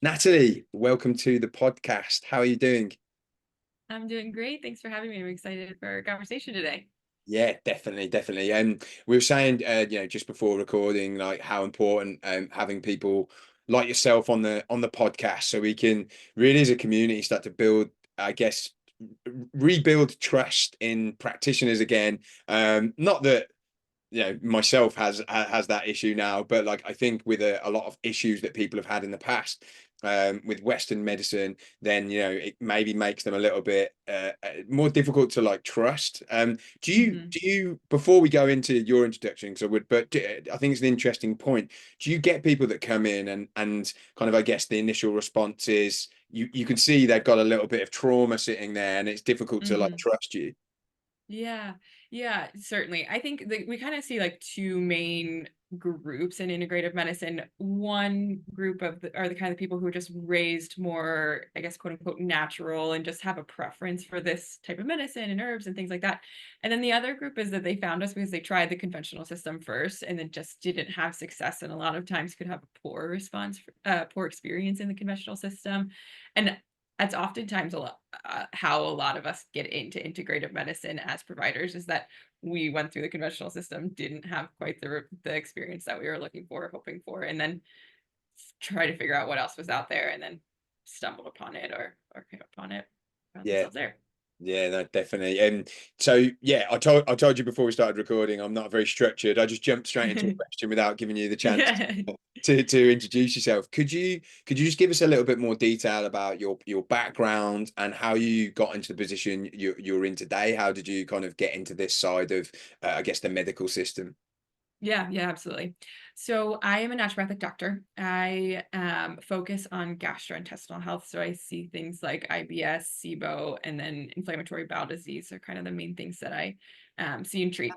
Natalie, welcome to the podcast. How are you doing? I'm doing great. Thanks for having me. I'm excited for our conversation today. Yeah, definitely, definitely. We were saying, just before recording, like how important having people like yourself on the podcast, so we can really, as a community, start to build, I guess, rebuild trust in practitioners again. Not that myself has that issue now, but like I think with a lot of issues that people have had in the past with Western medicine, then it maybe makes them a little bit more difficult to like trust. Do you hmm do you before we go into your introduction, because I think it's an interesting point. Do you get people that come in and kind of, I guess, the initial response is you can see they've got a little bit of trauma sitting there, and it's difficult to like hmm trust you? Yeah, yeah, certainly. I think that we kind of see like two main groups in integrative medicine. One group are the kind of people who are just raised more, I guess, quote unquote, natural and just have a preference for this type of medicine and herbs and things like that. And then the other group is that they found us because they tried the conventional system first and then just didn't have success, and a lot of times could have a poor response, poor experience in the conventional system. And that's oftentimes how a lot of us get into integrative medicine as providers, is that we went through the conventional system, didn't have quite the experience that we were looking for, hoping for, and then try to figure out what else was out there, and then stumbled upon it or came upon it, found Yeah. themselves there. Yeah, no, definitely. And so, yeah, I told you before we started recording, I'm not very structured. I just jumped straight into a question without giving you the chance Yeah. to introduce yourself. Could you just give us a little bit more detail about your background and how you got into the position you're in today? How did you kind of get into this side of, I guess, the medical system? Yeah, yeah, absolutely. So I am a naturopathic doctor. I focus on gastrointestinal health. So I see things like IBS, SIBO, and then inflammatory bowel disease are kind of the main things that I see and treat.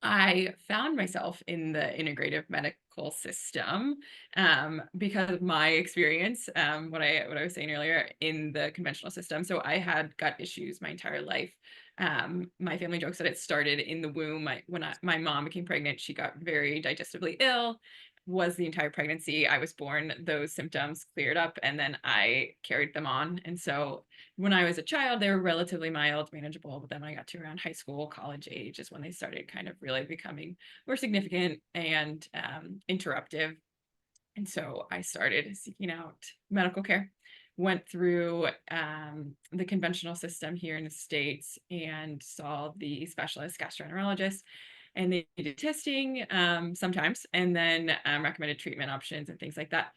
I found myself in the integrative medical system because of my experience, what I was saying earlier, in the conventional system. So I had gut issues my entire life. My family jokes that it started in the womb. My mom became pregnant, she got very digestively ill. Was the entire pregnancy. I was born, those symptoms cleared up, and then I carried them on. And so when I was a child, they were relatively mild, manageable, but then I got to around high school, college age is when they started kind of really becoming more significant and interruptive. And so I started seeking out medical care. Went through the conventional system here in the States and saw the specialist gastroenterologist. And they did testing sometimes, and then recommended treatment options and things like that.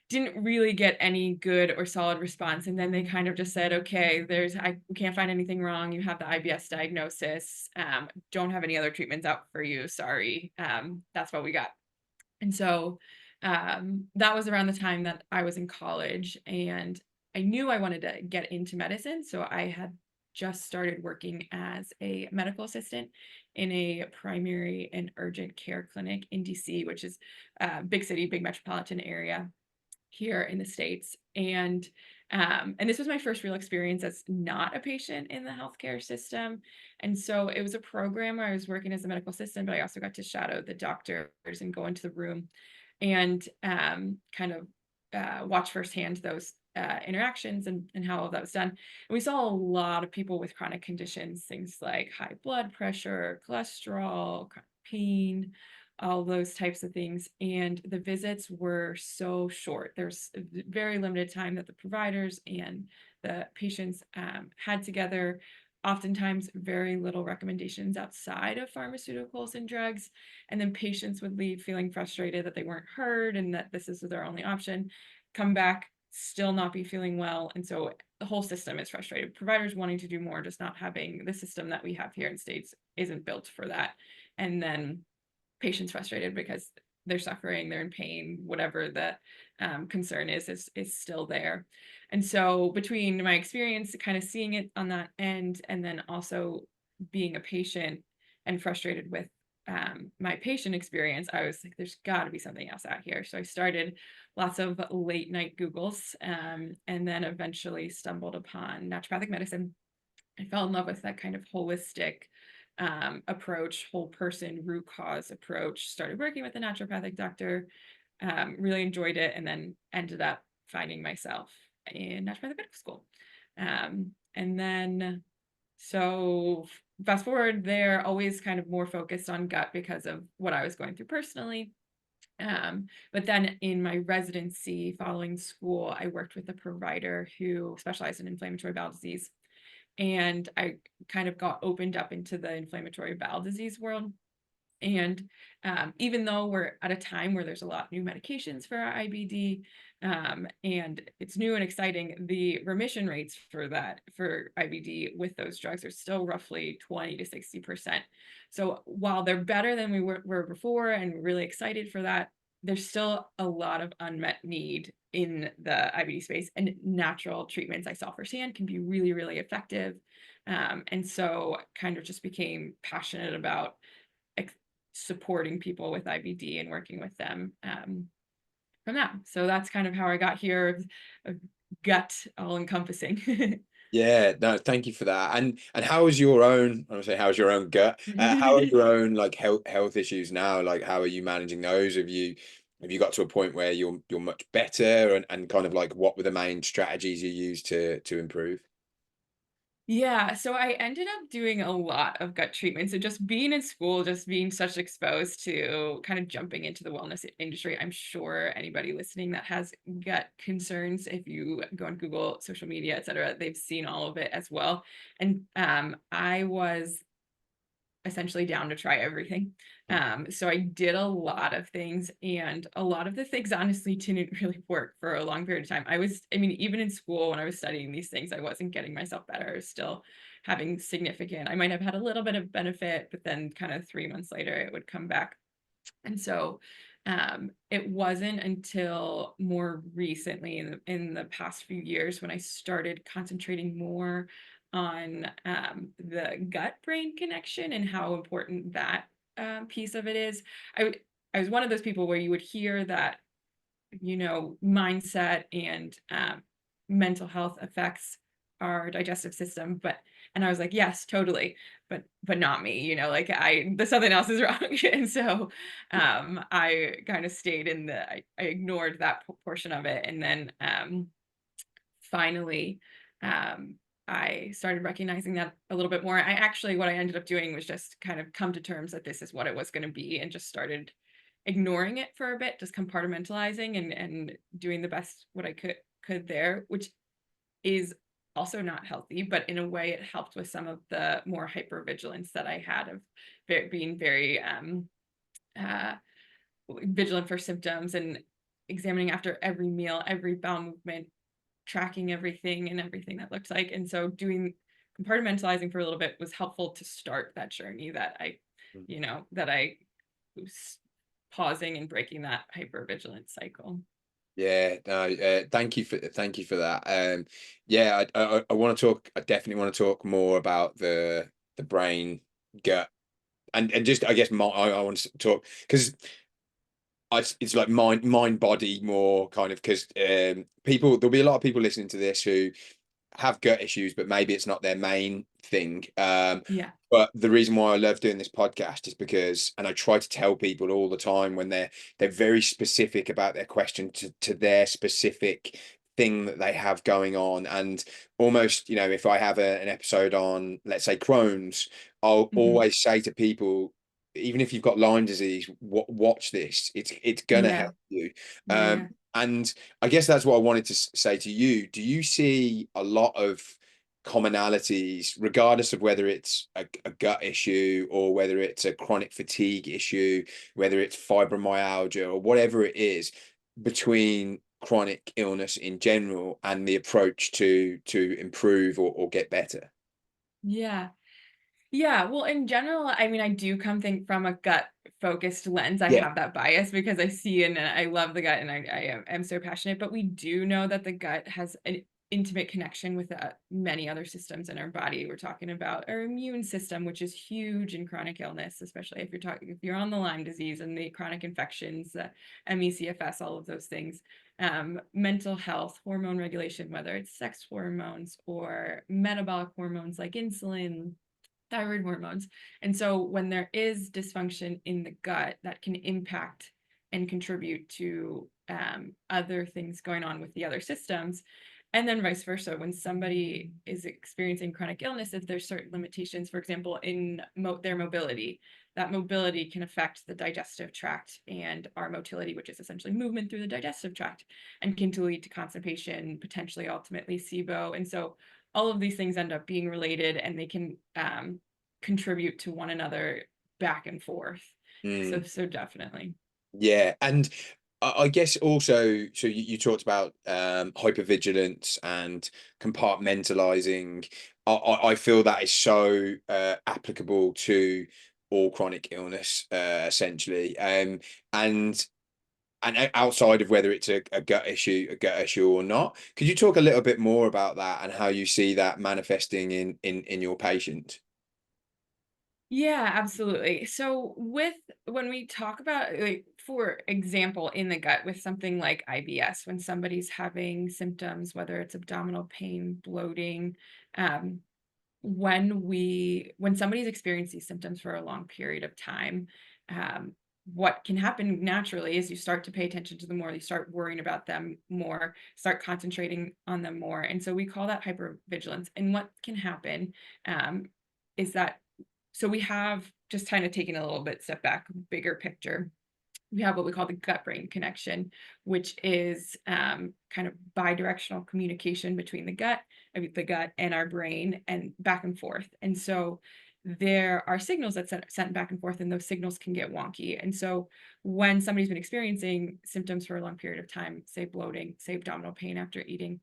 Didn't really get any good or solid response. And then they kind of just said, okay, we can't find anything wrong. You have the IBS diagnosis. Don't have any other treatments out for you. Sorry. That's what we got. And so that was around the time that I was in college, and I knew I wanted to get into medicine. So I had just started working as a medical assistant in a primary and urgent care clinic in DC, which is a big city, big metropolitan area here in the States. And this was my first real experience as not a patient in the healthcare system. And so it was a program where I was working as a medical assistant, but I also got to shadow the doctors and go into the room and kind of watch firsthand those interactions and how all that was done. And we saw a lot of people with chronic conditions, things like high blood pressure, cholesterol, pain, all those types of things. And the visits were so short. There's a very limited time that the providers and the patients had together. Oftentimes, very little recommendations outside of pharmaceuticals and drugs. And then patients would leave feeling frustrated that they weren't heard and that this is their only option, come back, still not be feeling well. And so the whole system is frustrated. Providers wanting to do more, just not having the system that we have here in States isn't built for that. And then patients frustrated because they're suffering, they're in pain, whatever the concern is still there. And so between my experience, kind of seeing it on that end, and then also being a patient and frustrated with my patient experience, I was like, there's got to be something else out here. So I started lots of late night Googles, and then eventually stumbled upon naturopathic medicine. I fell in love with that kind of holistic approach, whole person, root cause approach. Started working with a naturopathic doctor, really enjoyed it, and then ended up finding myself in naturopathic medical school. And then, so fast forward, they're always kind of more focused on gut because of what I was going through personally. But then in my residency following school, I worked with a provider who specialized in inflammatory bowel disease. And I kind of got opened up into the inflammatory bowel disease world. And even though we're at a time where there's a lot of new medications for IBD, and it's new and exciting, the remission rates for IBD with those drugs are still roughly 20 to 60%. So while they're better than we were before, and we're really excited for that, there's still a lot of unmet need in the IBD space, and natural treatments I saw firsthand can be really, really effective. And so kind of just became passionate about supporting people with IBD and working with them from that. So that's kind of how I got here, of gut all encompassing. Yeah, no, thank you for that. And how is your own, I would say, how's your own gut? How are your own like health issues now? Like, how are you managing those? Have you got to a point where you're much better, and kind of like what were the main strategies you used to improve? Yeah, so I ended up doing a lot of gut treatment. So just being in school, just being such exposed to kind of jumping into the wellness industry. I'm sure anybody listening that has gut concerns, if you go on Google, social media, et cetera, they've seen all of it as well. And I was essentially down to try everything. So I did a lot of things, and a lot of the things honestly didn't really work for a long period of time. I mean, even in school when I was studying these things, I wasn't getting myself better. I was still having I might have had a little bit of benefit, but then kind of 3 months later, it would come back. And so it wasn't until more recently in the past few years when I started concentrating more on the gut brain connection and how important that piece of it is. I was one of those people where you would hear that, mindset and mental health affects our digestive system, and I was like, yes, totally, but not me, like there's something else is wrong. And so I kind of stayed I ignored that portion of it. And then finally um I started recognizing that a little bit more. What I ended up doing was just kind of come to terms that this is what it was going to be, and just started ignoring it for a bit, just compartmentalizing and doing the best what I could there, which is also not healthy, but in a way it helped with some of the more hypervigilance that I had of being very uh, vigilant for symptoms, and examining after every meal, every bowel movement, tracking everything and everything that looked like. And so doing compartmentalizing for a little bit was helpful to start that journey that I was pausing and breaking that hypervigilance cycle. Yeah, no, thank you for that. Yeah, I want to talk. I definitely want to talk more about the brain, gut, and just, I guess, I want to talk because it's like mind body more kind of, because there'll be a lot of people listening to this who have gut issues, but maybe it's not their main thing. Yeah. But the reason why I love doing this podcast is because, and I try to tell people all the time when they're very specific about their question to their specific thing that they have going on. And almost, if I have an episode on, let's say, Crohn's, I'll Hmm. always say to people, even if you've got Lyme disease, watch this. It's gonna Yeah. help you. Yeah. Yeah. And I guess that's what I wanted to say to you. Do you see a lot of commonalities, regardless of whether it's a gut issue or whether it's a chronic fatigue issue, whether it's fibromyalgia or whatever it is, between chronic illness in general and the approach to improve or get better? Yeah. Yeah, well, in general, I mean, I do come think from a gut focused lens. I Yeah. have that bias because I see and I love the gut, and I am so passionate. But we do know that the gut has an intimate connection with many other systems in our body. We're talking about our immune system, which is huge in chronic illness, especially if you're on the Lyme disease and the chronic infections, ME/CFS, all of those things. Mental health, hormone regulation, whether it's sex hormones or metabolic hormones like insulin, thyroid hormones. And so when there is dysfunction in the gut, that can impact and contribute to other things going on with the other systems. And then vice versa, when somebody is experiencing chronic illness, if there's certain limitations, for example, in their mobility, that mobility can affect the digestive tract and our motility, which is essentially movement through the digestive tract, and can lead to constipation, potentially ultimately SIBO. And so all of these things end up being related, and they can contribute to one another back and forth. So Mm. definitely. Yeah, and I guess also, so you talked about hypervigilance and compartmentalizing. I feel that is so applicable to all chronic illness, essentially, and outside of whether it's a gut issue or not. Could you talk a little bit more about that and how you see that manifesting in your patient? Yeah, absolutely. So when we talk about, like, for example, in the gut with something like IBS, when somebody's having symptoms, whether it's abdominal pain, bloating, um, when somebody's experienced these symptoms for a long period of time, um, what can happen naturally is you start to pay attention to them more, you start worrying about them more, start concentrating on them more. And so we call that hypervigilance. And what can happen um, is that, so we have, just kind of taking a little bit step back, bigger picture, we have what we call the gut brain connection, which is kind of bidirectional communication between the gut and our brain, and back and forth. And so there are signals that sent back and forth, and those signals can get wonky. And so when somebody's been experiencing symptoms for a long period of time, say bloating, say abdominal pain after eating,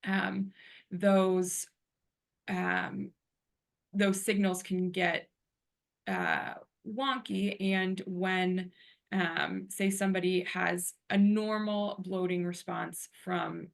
um, those um, those signals can get uh, wonky. And when, say, somebody has a normal bloating response from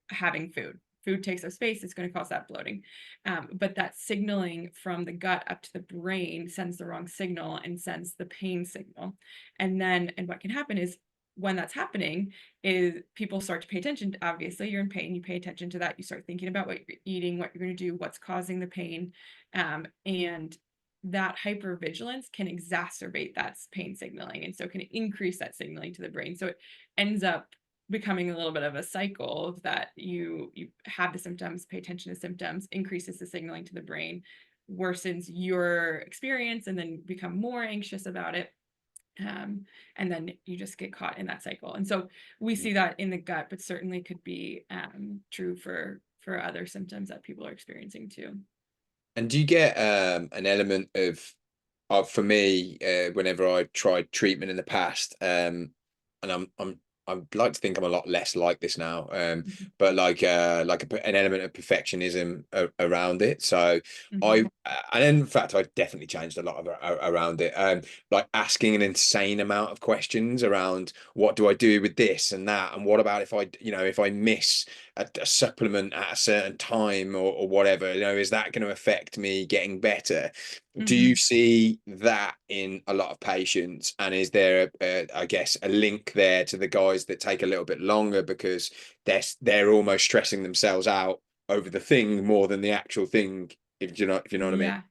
having food takes up space, it's going to cause that bloating. But that signaling from the gut up to the brain sends the wrong signal and sends the pain signal. And what can happen is, when that's happening, is people start to pay attention. Obviously, you're in pain, you pay attention to that, you start thinking about what you're eating, what you're going to do, what's causing the pain. And that hypervigilance can exacerbate that pain signaling, and so can increase that signaling to the brain. So it ends up becoming a little bit of a cycle of that. You have the symptoms, pay attention to symptoms, increases the signaling to the brain, worsens your experience, and then become more anxious about it. And then you just get caught in that cycle. And so we see that in the gut, but certainly could be true for other symptoms that people are experiencing too. And do you get an element for me, whenever I tried treatment in the past, and I'd like to think I'm a lot less like this now, Mhm. but an element of perfectionism around it. So Mhm. and in fact, I definitely changed a lot around it. Like asking an insane amount of questions around what do I do with this and that, and what about if if I miss a supplement at a certain time or whatever, is that going to affect me getting better? Do you Mhm. see that in a lot of patients? And is there, I guess, a link there to the guys that take a little bit longer because they're almost stressing themselves out over the thing more than the actual thing, if you know what I mean? Yeah.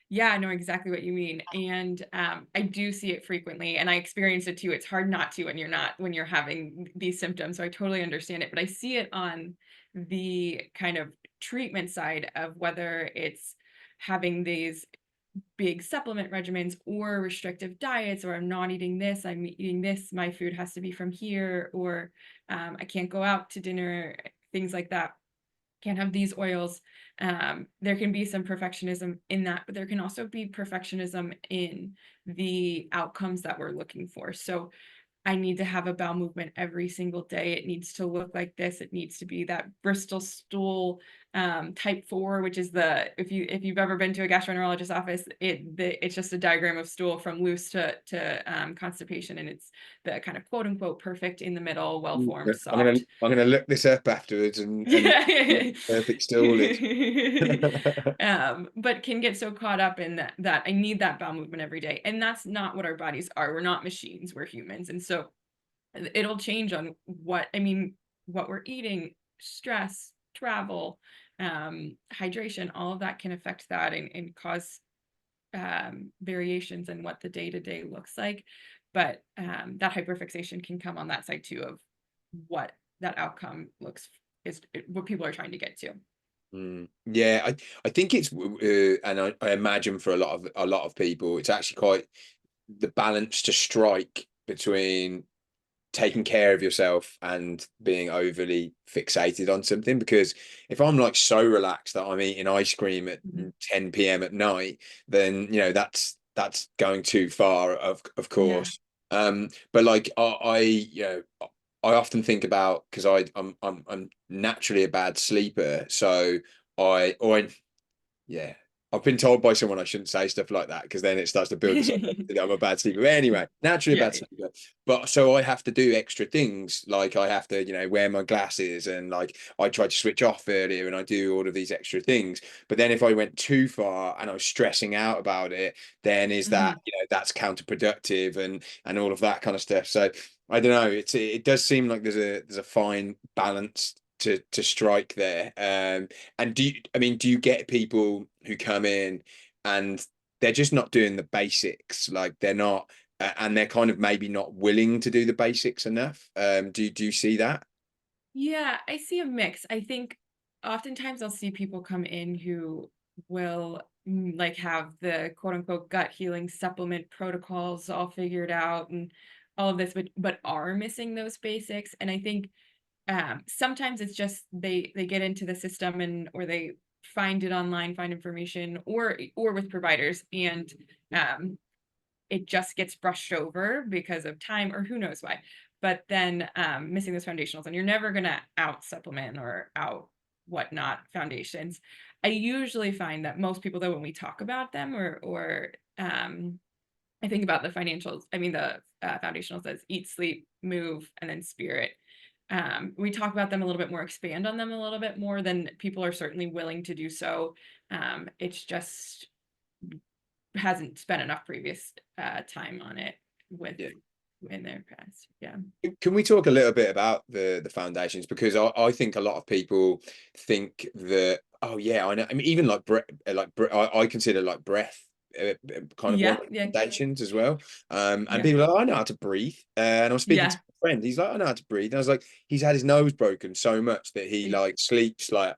Yeah, I know exactly what you mean. And I do see it frequently, and I experience it too. It's hard not to when you're having these symptoms. So I totally understand it. But I see it on the kind of treatment side of whether it's having these big supplement regimens or restrictive diets, or I'm not eating this, I'm eating this, my food has to be from here, or I can't go out to dinner, things like that, can't have these oils. There can be some perfectionism in that, but there can also be perfectionism in the outcomes that we're looking for. So I need to have a bowel movement every single day. It needs to look like this. It needs to be that Bristol stool type 4, which is if you've ever been to a gastroenterologist's office, it's just a diagram of stool from loose to constipation, and it's the kind of quote unquote perfect in the middle, well formed, I'm gonna soft. I'm gonna look this up afterwards and Yeah. perfect stool is. But can get so caught up in that I need that bowel movement every day. And that's not what our bodies are. We're not machines, we're humans. And so it'll change on what we're eating, stress, travel, hydration, all of that can affect that, and cause variations in what the day to day looks like. but that hyperfixation can come on that side too of what that outcome what people are trying to get to. Yeah, I think it's and I imagine for a lot of people, it's actually quite the balance to strike between taking care of yourself and being overly fixated on something. Because if I'm like so relaxed that I'm eating ice cream at Mhm. 10 p.m. at night, then that's going too far, of Yeah. course. But like I often think about, because I'm naturally a bad sleeper, so I yeah. I've been told by someone I shouldn't say stuff like that, because then it starts to build this identity that I'm a bad sleeper. But anyway, naturally a Yeah, bad sleeper. But so I have to do extra things. Like I have to, wear my glasses, and like I try to switch off earlier, and I do all of these extra things. But then if I went too far and I was stressing out about it, then is that, mhm. that's counterproductive, and all of that kind of stuff. So I don't know. It does seem like there's a fine balance to strike there. And do you get people who come in and they're just not doing the basics, like they're not, and they're kind of maybe not willing to do the basics enough? Do you see that? Yeah, I see a mix. I think oftentimes I'll see people come in who will like have the quote unquote gut healing supplement protocols all figured out and all of this, but are missing those basics. And I think sometimes it's just they get into the system and or they find it online, find information or with providers, and um it just gets brushed over because of time or who knows why. But then missing those foundationals, and you're never going to out supplement or out whatnot foundations. I usually find that most people, though, when we talk about them or I think about the financials, I mean, the foundationals as eat, sleep, move, and then spirit. We talk about them a little bit more, expand on them a little bit more than people are certainly willing to do so. It's just hasn't spent enough previous time on it with Yeah. in their past. Yeah. Can we talk a little bit about the foundations? Because I think a lot of people think that, oh yeah, I know. I mean, even like I consider like breath kind of one Yeah. of the Yeah. foundations as well. And Yeah. people are like, I know how to breathe. And I was speaking to Yeah. a friend. He's like, I know how to breathe. And I was like, he's had his nose broken so much that he like sleeps like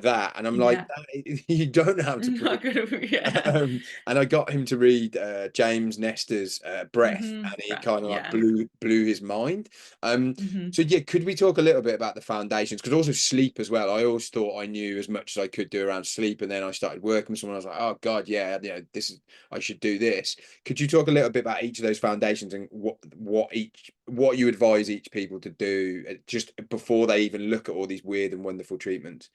that. And I'm like, Yeah. you don't know how to breathe. Not good. Yeah. And I got him to read James Nestor's Breath, Hmm. and he Breath. kind of like Yeah. blew his mind. Hmm. So yeah, could we talk a little bit about the foundations? Because also sleep as well. I always thought I knew as much as I could do around sleep, and then I started working with someone. I was like, oh God, yeah, this is, I should do this. Could you talk a little bit about each of those foundations and what you advise each people to do just before they even look at all these weird and wonderful treatments?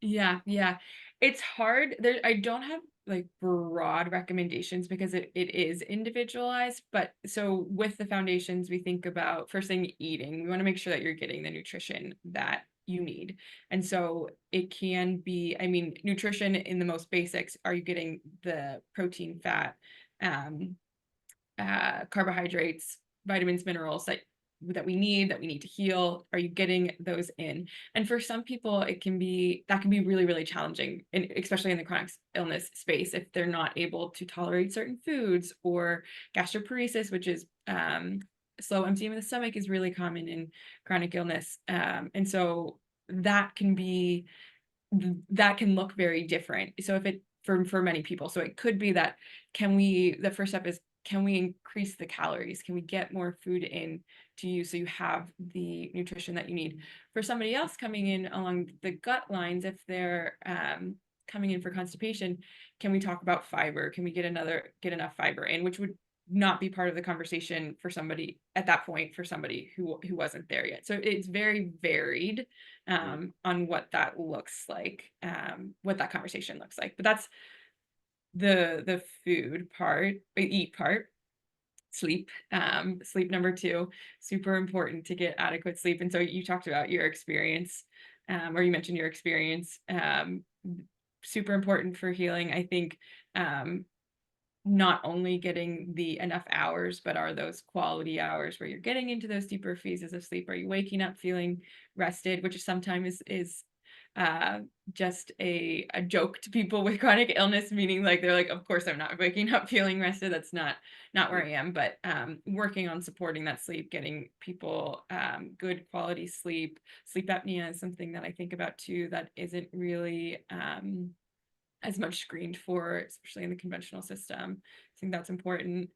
Yeah. Yeah. It's hard. There, I don't have like broad recommendations because it is individualized. But so with the foundations, we think about first thing eating. We want to make sure that you're getting the nutrition that you need. And so it can be, I mean, nutrition in the most basics, are you getting the protein, fat, um, carbohydrates, vitamins, minerals that we need to heal? Are you getting those in? And for some people, that can be really, really challenging, and especially in the chronic illness space, if they're not able to tolerate certain foods, or gastroparesis, which is slow emptying of the stomach, is really common in chronic illness. And so that can be that can look very different. So if it for many people, so it could be that the first step is, can we increase the calories? Can we get more food in to you so you have the nutrition that you need? For somebody else coming in along the gut lines, if they're coming in for constipation, can we talk about fiber? Can we get enough fiber in, which would not be part of the conversation for somebody at that point, for somebody who wasn't there yet. So it's very varied on what that looks like, what that conversation looks like. But that's the food part, eat part. Sleep number two, super important to get adequate sleep. And so you talked about your experience, or you mentioned your experience. Super important for healing. I think not only getting the enough hours, but are those quality hours where you're getting into those deeper phases of sleep? Are you waking up feeling rested, which sometimes is uh, just a joke to people with chronic illness, meaning like they're like, of course I'm not waking up feeling rested. That's not where I am, but working on supporting that sleep, getting people good quality sleep. Sleep apnea is something that I think about too that isn't really as much screened for, especially in the conventional system. I think that's important.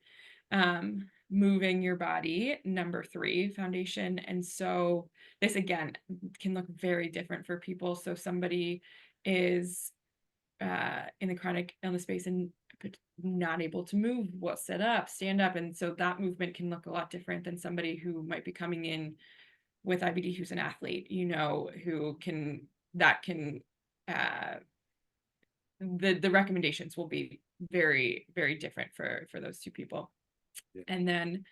Moving your body, number 3, foundation. And so this again can look very different for people. So somebody is in the chronic illness space and not able to move, well, sit up, stand up. And so that movement can look a lot different than somebody who might be coming in with IBD who's an athlete, who can, that can, the recommendations will be very, very different for those two people. Yeah. And then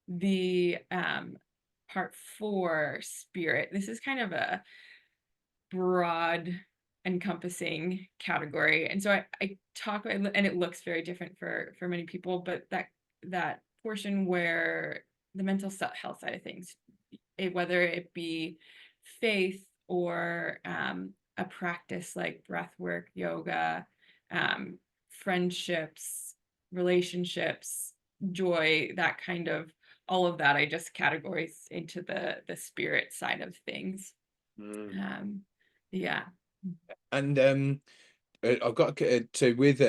the part 4, spirit. This is kind of a broad encompassing category. And so I talk, and it looks very different for many people, but that portion where the mental health side of things, whether it be faith or a practice like breath work, yoga, friendships, relationships, joy, that kind of, all of that I just categorize into the spirit side of things. Mm. Yeah. And I've got so with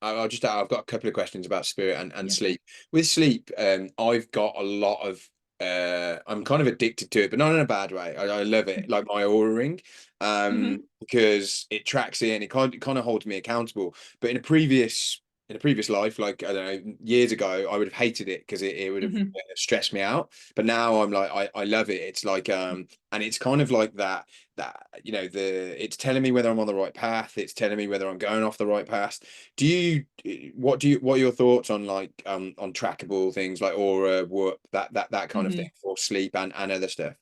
I'll just I've got a couple of questions about spirit and Yeah. sleep. With sleep, I've got a lot of I'm kind of addicted to it, but not in a bad way. I love it, like my aura ring, Hmm. because it tracks in, it kind of holds me accountable. But in a previous life, like I don't know, years ago, I would have hated it because it would have Hmm. stressed me out. But now I'm like I love it. It's like and it's kind of like that it's telling me whether I'm on the right path. It's telling me whether I'm going off the right path. What are your thoughts on like on trackable things like aura, whoop, that kind of thing Hmm. for sleep and other stuff?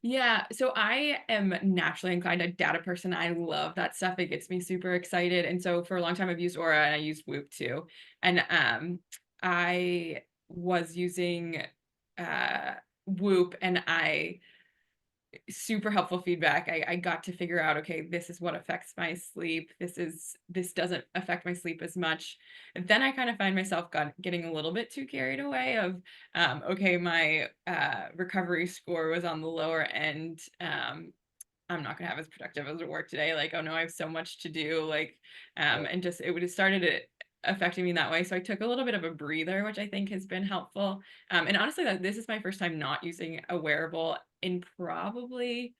Yeah, so I am naturally inclined, a data person. I love that stuff. It gets me super excited. And so for a long time I've used Aura and I use Whoop too. And I was using uh Whoop, and I super helpful feedback. I got to figure out, okay, this is what affects my sleep. This doesn't affect my sleep as much. And then I kind of find myself getting a little bit too carried away of, okay, my recovery score was on the lower end. I'm not gonna have as productive as at work today. Like, oh no, I have so much to do. Like, and just it would have started affecting me that way. So I took a little bit of a breather, which I think has been helpful. And honestly, that this is my first time not using a wearable in probably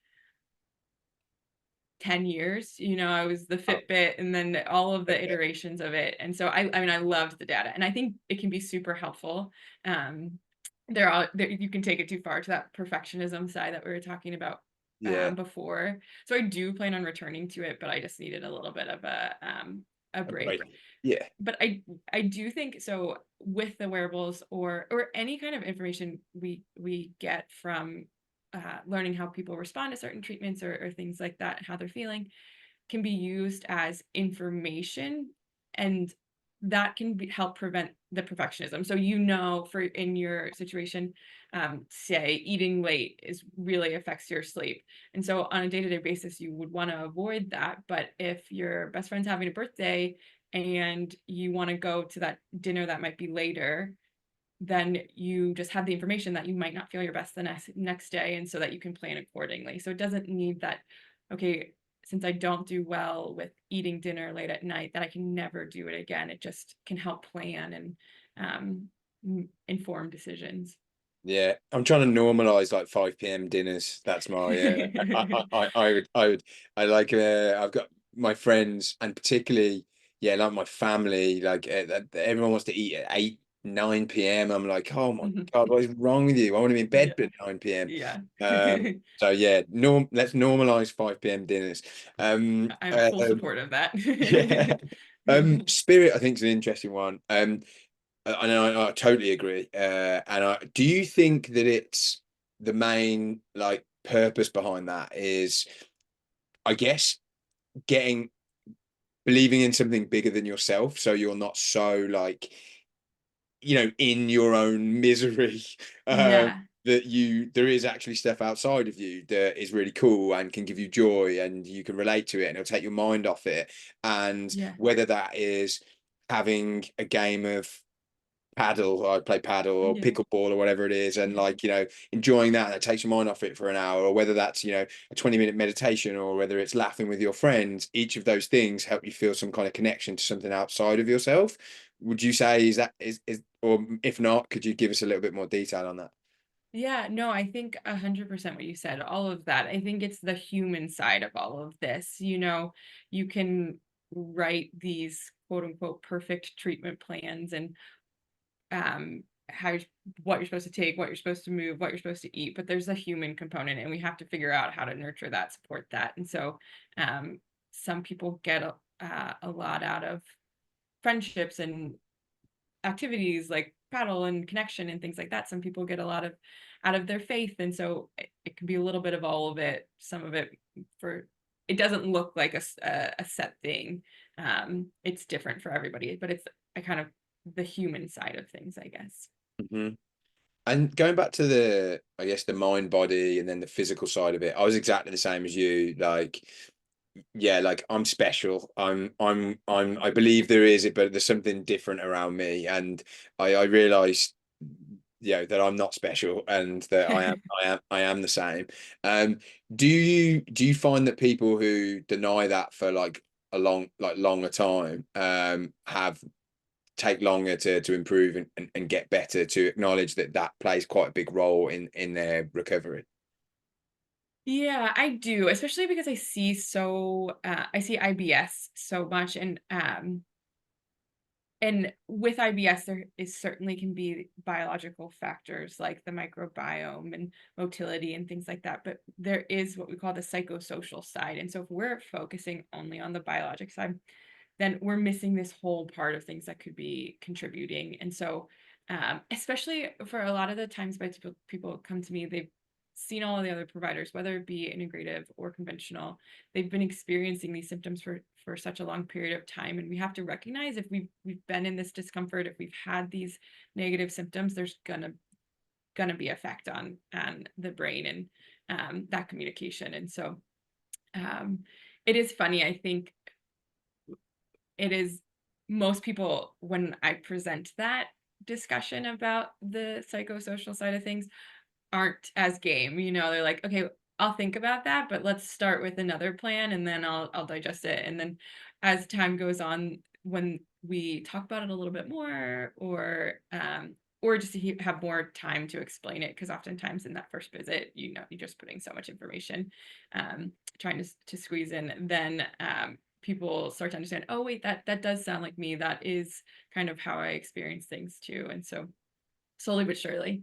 10 years. I was the Oh, Fitbit and then all of the okay. iterations of it. And so I mean, I loved the data, and I think it can be super helpful. Um, you can take it too far to that perfectionism side that we were talking about Yeah, before. So I do plan on returning to it, but I just needed a little bit of a a break. break. Yeah, But I do think so with the wearables, or any kind of information we get from learning how people respond to certain treatments, or things like that, how they're feeling, can be used as information, and that can help prevent the perfectionism. So for in your situation, say eating late is really affects your sleep, and so on a day-to-day basis you would want to avoid that. But if your best friend's having a birthday and you want to go to that dinner that might be later, then you just have the information that you might not feel your best the next day, and so that you can plan accordingly. So it doesn't need that, okay, since I don't do well with eating dinner late at night, that I can never do it again. It just can help plan and inform decisions. yeah. I'm trying to normalize like 5 p.m. dinners. That's my I like I've got my friends, and particularly yeah, like my family, like everyone wants to eat at 8 9 p.m. I'm like, oh my Mhm. God, what is wrong with you? I want to be in bed Yeah. at 9 p.m. Yeah. So yeah, let's normalize 5 p.m. dinners. I'm full support of that. Yeah. Spirit, I think, is an interesting one. And I totally agree. And do you think that it's the main like purpose behind that is, I guess, getting believing in something bigger than yourself, so you're not so like in your own misery. Um, Yeah. that there is actually stuff outside of you that is really cool and can give you joy and you can relate to it and it'll take your mind off it. And Yeah. whether that is having a game of paddle, I play paddle or Yeah. pickleball or whatever it is, and Yeah. like, enjoying that takes your mind off it for an hour, or whether that's, a 20-minute meditation, or whether it's laughing with your friends, each of those things help you feel some kind of connection to something outside of yourself. Would you say is or if not, could you give us a little bit more detail on that? Yeah, no, I think 100% what you said, all of that. I think it's the human side of all of this. You can write these quote unquote perfect treatment plans and how what you're supposed to take, what you're supposed to move, what you're supposed to eat, but there's a human component and we have to figure out how to nurture that, support that. And so um some people get a lot out of friendships and activities like paddle and connection and things like that. Some people get a lot of out of their faith. And so it can be a little bit of all of it. Some of it for it doesn't look like a set thing. It's different for everybody, but it's a kind of the human side of things, I guess. Hmm. And going back to I guess the mind, body, and then the physical side of it, I was exactly the same as you. Like, yeah, like I'm special. I believe there is it, but there's something different around me, and I realized, that I'm not special, and that I am the same. Um, do you find that people who deny that for like a longer time, have take longer to improve and get better, to acknowledge that that plays quite a big role in their recovery? Yeah, I do, especially because I see IBS so much and with IBS, there is certainly can be biological factors like the microbiome and motility and things like that. But there is what we call the psychosocial side. And so if we're focusing only on the biologic side, then we're missing this whole part of things that could be contributing. And so, especially for a lot of the times by people come to me, they've seen all of the other providers, whether it be integrative or conventional. They've been experiencing these symptoms for such a long period of time, and we have to recognize if we've been in this discomfort, if we've had these negative symptoms, there's gonna be effect on the brain and that communication. And so um, it is funny. I think it is most people when I present that discussion about the psychosocial side of things aren't as game. They're like, okay, I'll think about that, but let's start with another plan and then I'll digest it. And then as time goes on, when we talk about it a little bit more or just to have more time to explain it, because oftentimes in that first visit, you're just putting so much information, trying to squeeze in, then people start to understand, oh wait, that does sound like me. That is kind of how I experience things too. And so slowly but surely,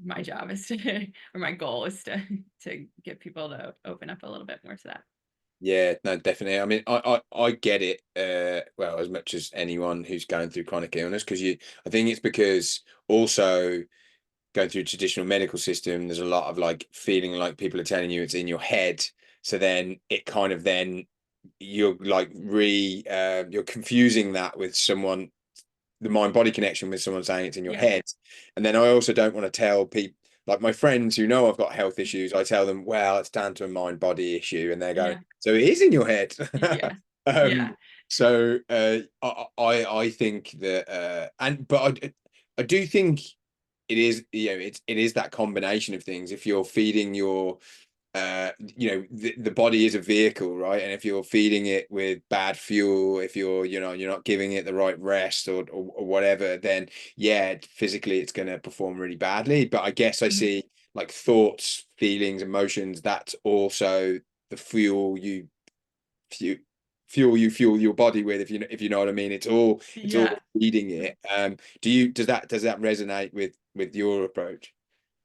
my job is to, or my goal is to get people to open up a little bit more to that. Yeah, no, definitely. I mean, I get it, well, as much as anyone who's going through chronic illness, because I think it's because also going through traditional medical system, there's a lot of like feeling like people are telling you it's in your head. So then it kind of then you're like you're confusing that with someone, the mind body connection with someone saying it's in your Yeah, head. And then I also don't want to tell people, like my friends who know I've got health issues, I tell them, well, it's down to a mind body issue. And they're going, yeah, so it is in your head. yeah, um, yeah, so I think that, but I do think it is, it is that combination of things. If you're feeding the body is a vehicle, right? And if you're feeding it with bad fuel, if you're not giving it the right rest, or whatever, then yeah, physically it's going to perform really badly. But I guess I mhm, see like thoughts, feelings, emotions, that's also the fuel fuel your body with, if you know what I mean. It's all yeah. feeding it. Does that resonate with your approach?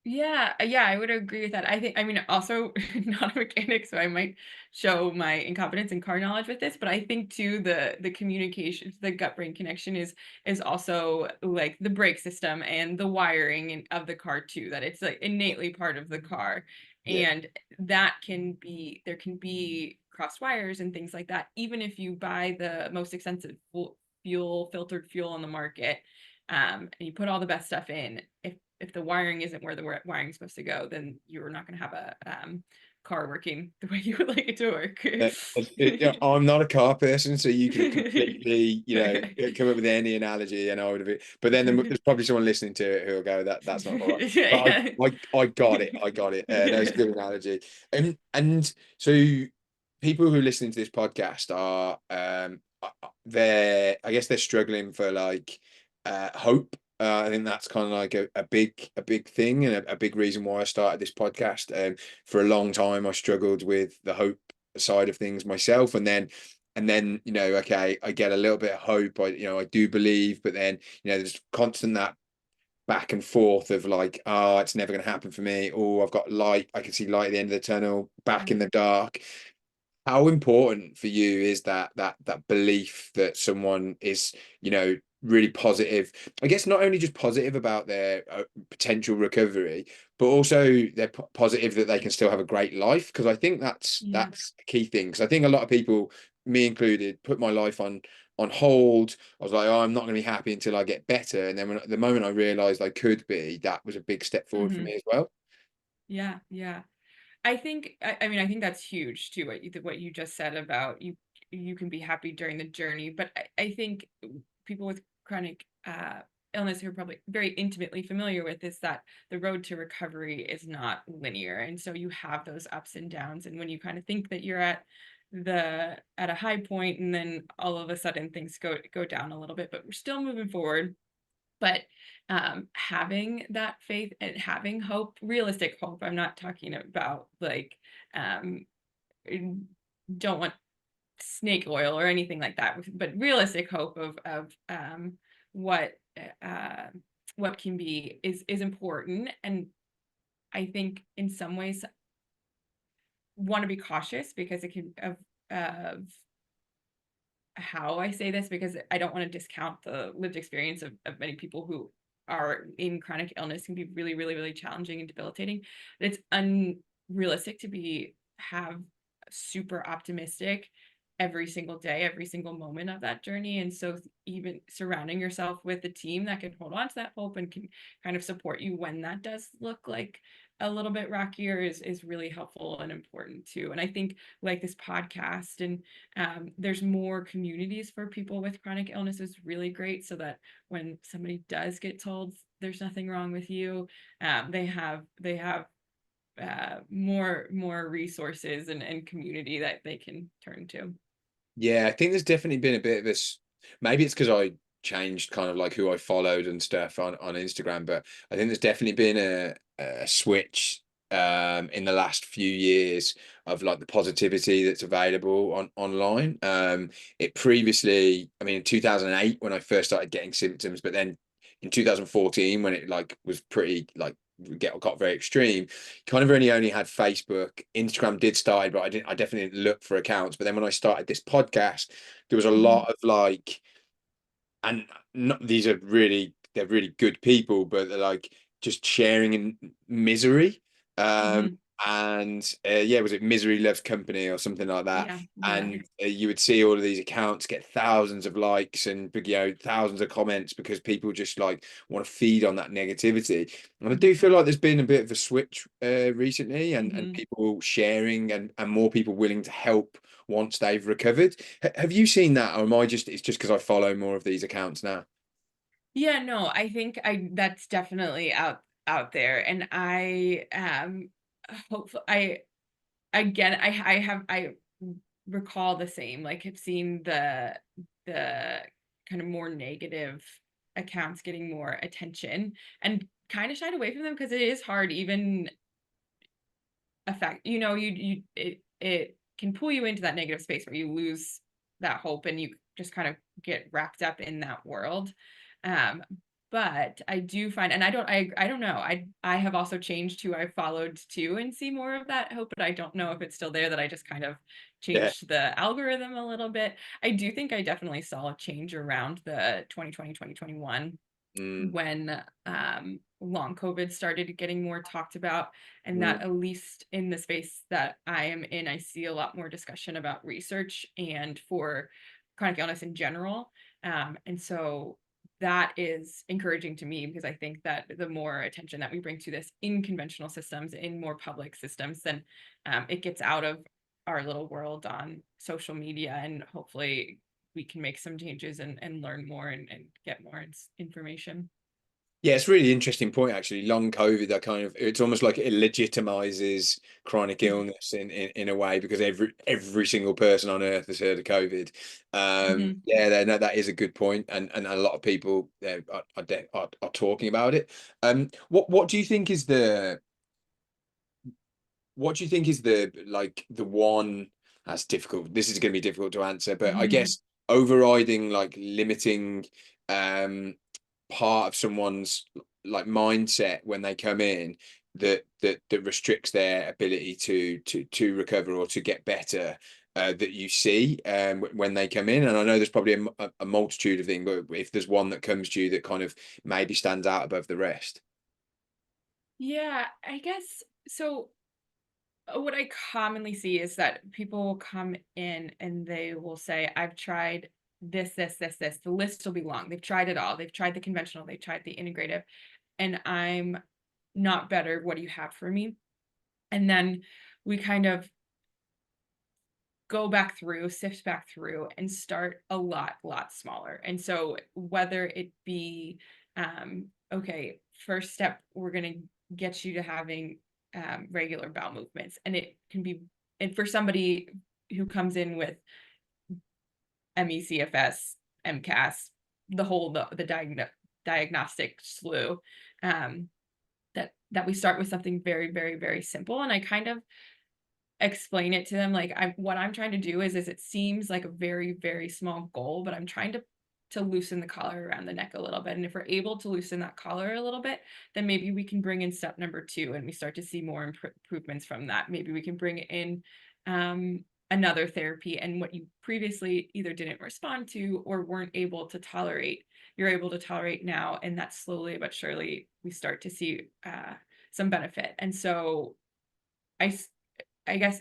Yeah, yeah, I would agree with that. I mean, also not a mechanic, so I might show my incompetence and car knowledge with this, but I think too the communication, the gut brain connection is also like the brake system and the wiring of the car too, that it's like innately part of the car. Yeah. And that there can be crossed wires and things like that, even if you buy the most expensive filtered fuel on the market, and you put all the best stuff in. If if the wiring isn't where the wiring is supposed to go, then you're not going to have a car working the way you would like it to work. Yeah, I'm not a car person, so you could have completely, come up with any analogy, and I would have. But then there's probably someone listening to it who'll go, "That's not right." But Yeah. I got it. I got it. That's a good analogy. And so people who are listening to this podcast are, I guess they're struggling for like hope. I think that's kind of like a big thing, and a big reason why I started this podcast. For a long time, I struggled with the hope side of things myself, and then okay, I get a little bit of hope. I do believe, but then there's constant that back and forth of like, oh, it's never going to happen for me. Oh, I've got light. I can see light at the end of the tunnel. Back in the dark. How important for you is that belief that someone is, really positive? I guess not only just positive about their potential recovery, but also they're positive that they can still have a great life. Because I think that's Yeah. that's the key thing. Because I think a lot of people, me included, put my life on hold. I was like, oh, I'm not going to be happy until I get better. And then the moment I realized I could be, that was a big step forward for Hmm. me as well. Yeah. Yeah. I mean, I think that's huge too, what you just said about you can be happy during the journey. But I think people with chronic illness who are probably very intimately familiar with this, that the road to recovery is not linear. And so you have those ups and downs. And when you kind of think that you're at a high point, and then all of a sudden things go down a little bit, but we're still moving forward. But having that faith and having hope, realistic hope, I'm not talking about like um, don't want snake oil or anything like that, but realistic hope of what uh, what can be is important. And I think in some ways want to be cautious because it can of how I say this, because I don't want to discount the lived experience of many people who are in chronic illness. Can be really, really, really challenging and debilitating. But it's unrealistic to have super optimistic every single day, every single moment of that journey. And so even surrounding yourself with a team that can hold on to that hope and can kind of support you when that does look like a little bit rockier is really helpful and important too. And I think like this podcast and there's more communities for people with chronic illness is really great, so that when somebody does get told there's nothing wrong with you, they have more resources and community that they can turn to. Yeah, I think there's definitely been a bit of this. Maybe it's because I changed kind of like who I followed and stuff on Instagram, but I think there's definitely been a switch in the last few years of like the positivity that's available online. It previously, I mean, in 2008 when I first started getting symptoms, but then in 2014 when it like was pretty like got very extreme, kind of only had Facebook. Instagram did start, but I definitely didn't look for accounts. But then when I started this podcast, there was a Mhm. lot of like, and not, they're really good people, but they're like just sharing in misery. Um, Mhm. and yeah, was it Misery Loves Company or something like that? Yeah, yeah. And you would see all of these accounts get thousands of likes and thousands of comments because people just like want to feed on that negativity. And I do Mhm. feel like there's been a bit of a switch recently, and Mhm. people sharing, and more people willing to help once they've recovered. Have you seen that, or am I just? It's just because I follow more of these accounts now. Yeah, no, I think I that's definitely out there. And I hopefully I recall the same, like have seen the kind of more negative accounts getting more attention, and kind of shied away from them because it is hard. Even affect it can pull you into that negative space where you lose that hope and you just kind of get wrapped up in that world. um but I do find, and I don't know, I have also changed who I followed too and see more of that hope, but I don't know if it's still there, that I just kind of Yeah. changed the algorithm a little bit. I do think I definitely saw a change around the 2020 2021 Mm, when long COVID started getting more talked about, and mm, that at least in the space that I am in, I see a lot more discussion about research and for chronic illness in general. And so that is encouraging to me, because I think that the more attention that we bring to this in conventional systems, in more public systems, then it gets out of our little world on social media, and hopefully we can make some changes and learn more and get more information. Yeah, it's a really interesting point actually. Long COVID, that kind of, it's almost like it legitimizes chronic Mhm. illness in a way, because every single person on earth has heard of COVID. Mhm. Yeah, no, that is a good point, and a lot of people are talking about it. What do you think is the what do you think is the like the one that's difficult? This is going to be difficult to answer, but I Mhm. guess overriding, like, limiting um part of someone's like mindset when they come in, that restricts their ability to recover or to get better, that you see when they come in. And I know there's probably a multitude of things, but if there's one that comes to you that kind of maybe stands out above the rest. Yeah, I guess so. What I commonly see is that people will come in and they will say, I've tried this, this, this, this. The list will be long. They've tried it all. They've tried the conventional, they've tried the integrative, and I'm not better. What do you have for me? And then we kind of go back through, sift back through, and start a lot smaller. And so whether it be, okay, first step, we're going to get you to having regular bowel movements. And it can be, and for somebody who comes in with MECFS, MCAS, the diagnostic slew, um, that we start with something very simple. And I kind of explain it to them, like, what I'm trying to do is it seems like a very small goal, but I'm trying to loosen the collar around the neck a little bit. And if we're able to loosen that collar a little bit, then maybe we can bring in step number 2, and we start to see more improvements from that. Maybe we can bring in another therapy, and what you previously either didn't respond to or weren't able to tolerate, you're able to tolerate now, and that slowly but surely we start to see some benefit. And so I I guess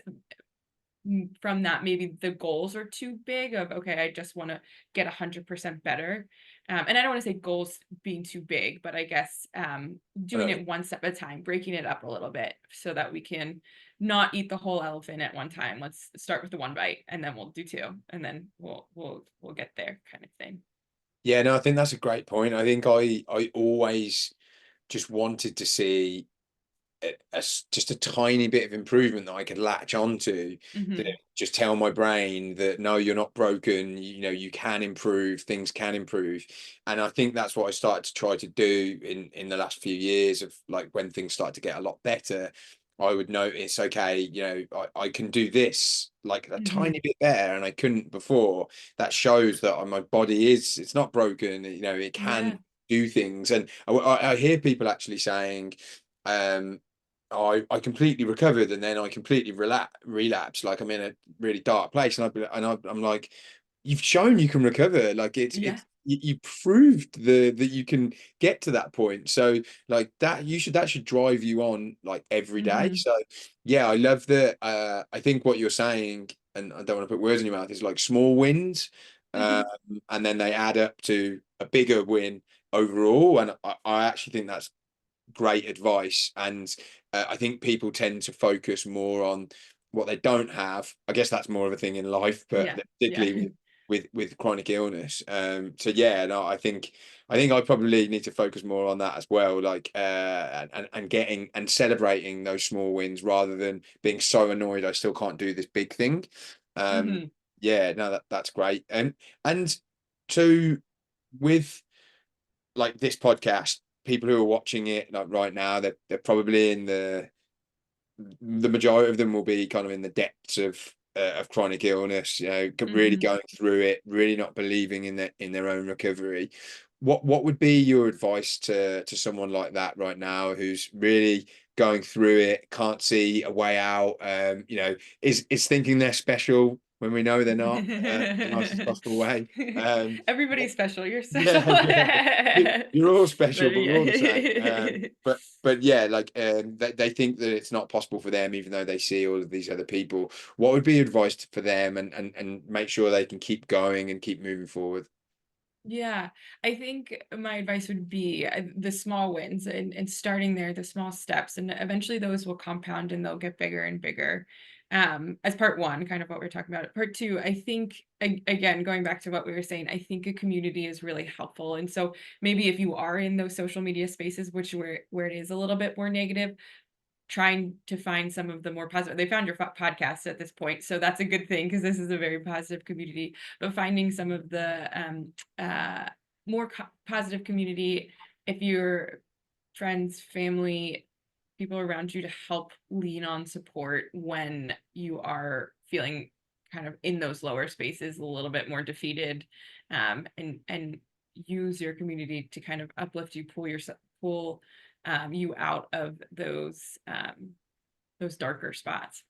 from that, maybe the goals are too big of, okay, I just want to get 100% better. And I don't want to say goals being too big, but I guess I doing know. it one step at a time, breaking it up a little bit so that we can not eat the whole elephant at one time. Let's start with the one bite, and then we'll do 2, and then we'll get there, kind of thing. Yeah, no, I think that's a great point. I think I always just wanted to see just a tiny bit of improvement that I could latch onto, that Hmm. just tell my brain that no, you're not broken, you know, you can improve, things can improve. And I think that's what I started to try to do in the last few years, of like when things started to get a lot better. I would notice, okay, you know, I can do this like a Hmm. tiny bit better, and I couldn't before. That shows that my body it's not broken, you know, it Yeah. can do things. And I hear people actually saying, um, I completely recovered, and then I completely relapsed. Like, I'm in a really dark place, and I'm like, you've shown you can recover. Like, Yeah. you proved that you can get to that point. So like that should drive you on like every day. Hmm. So yeah, I love that. I think what you're saying, and I don't want to put words in your mouth, is like small wins, um, Hmm. and then they add up to a bigger win overall. And I actually think that's great advice. And I think people tend to focus more on what they don't have. I guess that's more of a thing in life, but Yeah. Yeah. particularly with chronic illness. So yeah, no, I think I probably need to focus more on that as well, like and getting and celebrating those small wins, rather than being so annoyed I still can't do this big thing. Um, Hmm. yeah, no, that's great. And so with like this podcast, people who are watching it like right now, they're probably in the majority of them will be kind of in the depths of chronic illness, you know, really Hmm. going through it, really not believing in their own recovery. What would be your advice to someone like that right now, who's really going through it, can't see a way out, you know, is thinking they're special when we know they're not, in the nicest possible way. What Everybody's special. You're special. Yeah, yeah. You're all special, But but we're all the same. yeah. But yeah, like they think that it's not possible for them, even though they see all of these other people. What would be advice for them, and make sure they can keep going and keep moving forward? Yeah, I think my advice would be the small wins and starting there, the small steps, and eventually those will compound and they'll get bigger and bigger. As part one, kind of what we're talking about. Part two, I think, again, going back to what we were saying, I think a community is really helpful. And so maybe if you are in those social media spaces, which where it is a little bit more negative, trying to find some of the more positive. They found your podcast at this point, so that's a good thing because this is a very positive community. But finding some of the more positive community, if your friends, family, people around you to help lean on support when you are feeling kind of in those lower spaces, a little bit more defeated, and use your community to kind of uplift you, pull you out of those darker spots.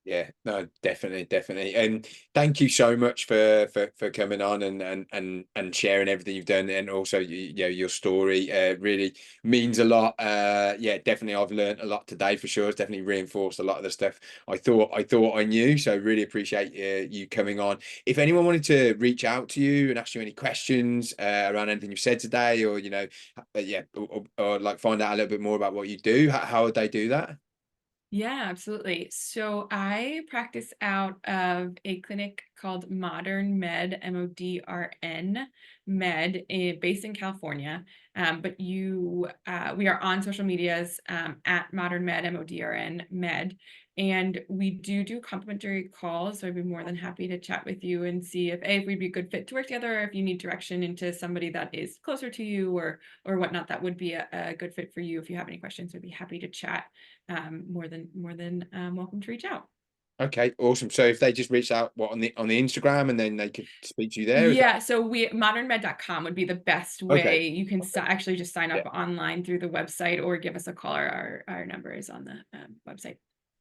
Yeah, no, definitely, definitely. And thank you so much for coming on and sharing everything you've done, and also your story really means a lot. Yeah, definitely I've learned a lot today for sure. It's definitely reinforced a lot of the stuff I thought I knew. So really appreciate you coming on. If anyone wanted to reach out to you and ask you any questions around anything you've said today, or yeah, or like find out a little bit more about what you do, how would they do that? Yeah, absolutely. So I practice out of a clinic called Modern Med, MODRN Med, based in California. But we are on social medias at Modern Med, MODRN Med, and we do complimentary calls. So I'd be more than happy to chat with you and see if we'd be a good fit to work together, or if you need direction into somebody that is closer to you or whatnot, that would be a good fit for you. If you have any questions, I'd be happy to chat. More than welcome to reach out. Okay, awesome. So if they just reach out on the Instagram, and then they could speak to you there, is that Yeah, so we modernmed.com would be the best okay? way. You can actually just sign Yeah, up online through the website or give us a call. Our number is on the website.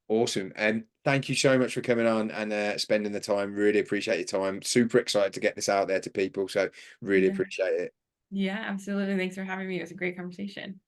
awesome. And thank you so much for coming on and spending the time. Really appreciate your time. Super excited to get this out there to people. So really Yeah. appreciate it. Yeah, absolutely. Thanks for having me. It was a great conversation.